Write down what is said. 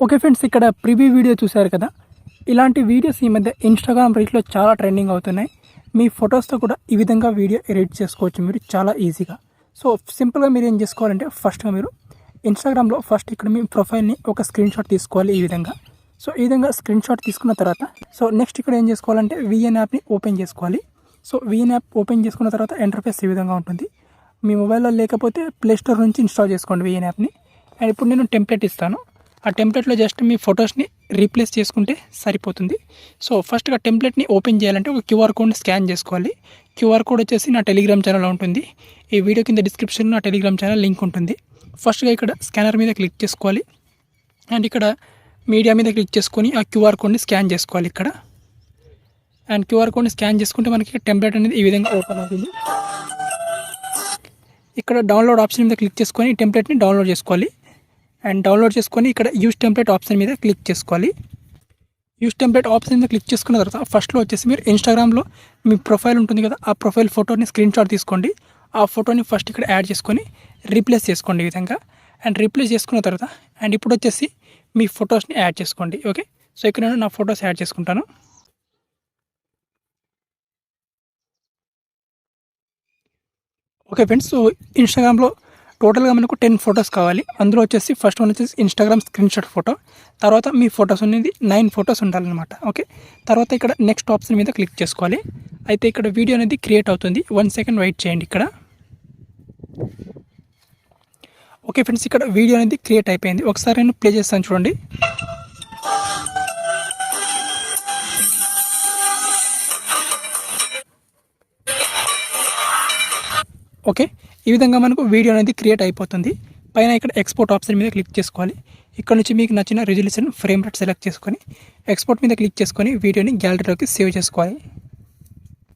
Okay friends, ఇక్కడ preview video చూశారు కదా. ఇలాంటి వీడియోస్ ఈ మధ్య ఇన్స్టాగ్రామ్ రీల్స్లో చాలా ట్రెండింగ్ అవుతున్నాయి. మీ ఫొటోస్తో కూడా ఈ విధంగా వీడియో ఎడిట్ చేసుకోవచ్చు మీరు చాలా ఈజీగా. సో సింపుల్గా మీరు ఏం చేసుకోవాలంటే ఫస్ట్గా మీరు ఇన్స్టాగ్రామ్లో ఇక్కడ మీ ప్రొఫైల్ని ఒక స్క్రీన్ షాట్ తీసుకోవాలి ఈ విధంగా. సో ఈ విధంగా స్క్రీన్ షాట్ తీసుకున్న తర్వాత నెక్స్ట్ ఇక్కడ ఏం చేసుకోవాలంటే విఎన్ యాప్ని ఓపెన్ చేసుకోవాలి. సో విఎన్ యాప్ ఓపెన్ చేసుకున్న తర్వాత ఇంటర్ఫేస్ ఈ విధంగా ఉంటుంది. మీ మొబైల్లో లేకపోతే ప్లేస్టోర్ నుంచి ఇన్స్టాల్ చేసుకోండి విఎన్ యాప్ని. అండ్ ఇప్పుడు నేను టెంప్లెట్ ఇస్తాను. ఆ టెంప్లెట్లో జస్ట్ మీ ఫొటోస్ని రీప్లేస్ చేసుకుంటే సరిపోతుంది. సో ఫస్ట్గా టెంప్లెట్ని ఓపెన్ చేయాలంటే ఒక క్యూఆర్ కోడ్ని స్కాన్ చేసుకోవాలి. క్యూఆర్ కోడ్ వచ్చేసి నా టెలిగ్రామ్ ఛానల్లో ఉంటుంది. ఈ వీడియో కింద డిస్క్రిప్షన్లో నా టెలిగ్రామ్ ఛానల్ లింక్ ఉంటుంది. ఫస్ట్గా ఇక్కడ స్కానర్ మీద క్లిక్ చేసుకోవాలి. అండ్ ఇక్కడ మీడియా మీద క్లిక్ చేసుకొని ఆ క్యూఆర్ కోడ్ని స్కాన్ చేసుకోవాలి ఇక్కడ. అండ్ క్యూఆర్ కోడ్ని స్కాన్ చేసుకుంటే మనకి టెంప్లెట్ అనేది ఈ విధంగా ఓపెన్ అవుతుంది. ఇక్కడ డౌన్లోడ్ ఆప్షన్ మీద క్లిక్ చేసుకొని ఈ టెంప్లెట్ని డౌన్లోడ్ చేసుకోవాలి. అండ్ డౌన్లోడ్ చేసుకొని ఇక్కడ యూజ్ టెంప్లెట్ ఆప్షన్ మీద క్లిక్ చేసుకోవాలి. యూజ్ టెంప్లెట్ ఆప్షన్ మీద క్లిక్ చేసుకున్న తర్వాత ఫస్ట్లో వచ్చేసి మీరు ఇన్స్టాగ్రామ్లో మీ ప్రొఫైల్ ఉంటుంది కదా, ఆ ప్రొఫైల్ ఫోటోని స్క్రీన్ షాట్ తీసుకోండి. ఆ ఫోటోని ఫస్ట్ ఇక్కడ యాడ్ చేసుకొని రీప్లేస్ చేసుకోండి ఈ విధంగా. అండ్ రీప్లేస్ చేసుకున్న తర్వాత అండ్ ఇప్పుడు వచ్చేసి మీ ఫొటోస్ని యాడ్ చేసుకోండి. ఓకే, సో ఇక్కడ నేను నా ఫొటోస్ యాడ్ చేసుకుంటాను. ఓకే ఫ్రెండ్స్, సో ఇన్స్టాగ్రామ్లో టోటల్గా మనకు 10 ఫొటోస్ కావాలి. అందులో వచ్చేసి ఫస్ట్ వన్ వచ్చేసి ఇన్స్టాగ్రామ్ స్క్రీన్ షాట్ ఫోటో, తర్వాత మీ ఫొటోస్ అనేది 9 ఫొటోస్ ఉండాలన్నమాట. ఓకే, తర్వాత ఇక్కడ నెక్స్ట్ ఆప్షన్ మీద క్లిక్ చేసుకోవాలి. అయితే ఇక్కడ వీడియో అనేది క్రియేట్ అవుతుంది. 1 సెకండ్ వెయిట్ చేయండి ఇక్కడ. ఓకే ఫ్రెండ్స్, ఇక్కడ వీడియో అనేది క్రియేట్ అయిపోయింది. ఒకసారి నేను ప్లే చేస్తాను చూడండి. ఓకే, ఈ విధంగా మనకు వీడియో అనేది క్రియేట్ అయిపోతుంది. పైన ఇక్కడ ఎక్స్పోర్ట్ ఆప్షన్ మీద క్లిక్ చేసుకోవాలి. ఇక్కడ నుంచి మీకు నచ్చిన రెజల్యూషన్ ఫ్రేమ్ రేట్ సెలెక్ట్ చేసుకొని ఎక్స్పోర్ట్ మీద క్లిక్ చేసుకొని వీడియోని గ్యాలరీలోకి సేవ్ చేసుకోవాలి.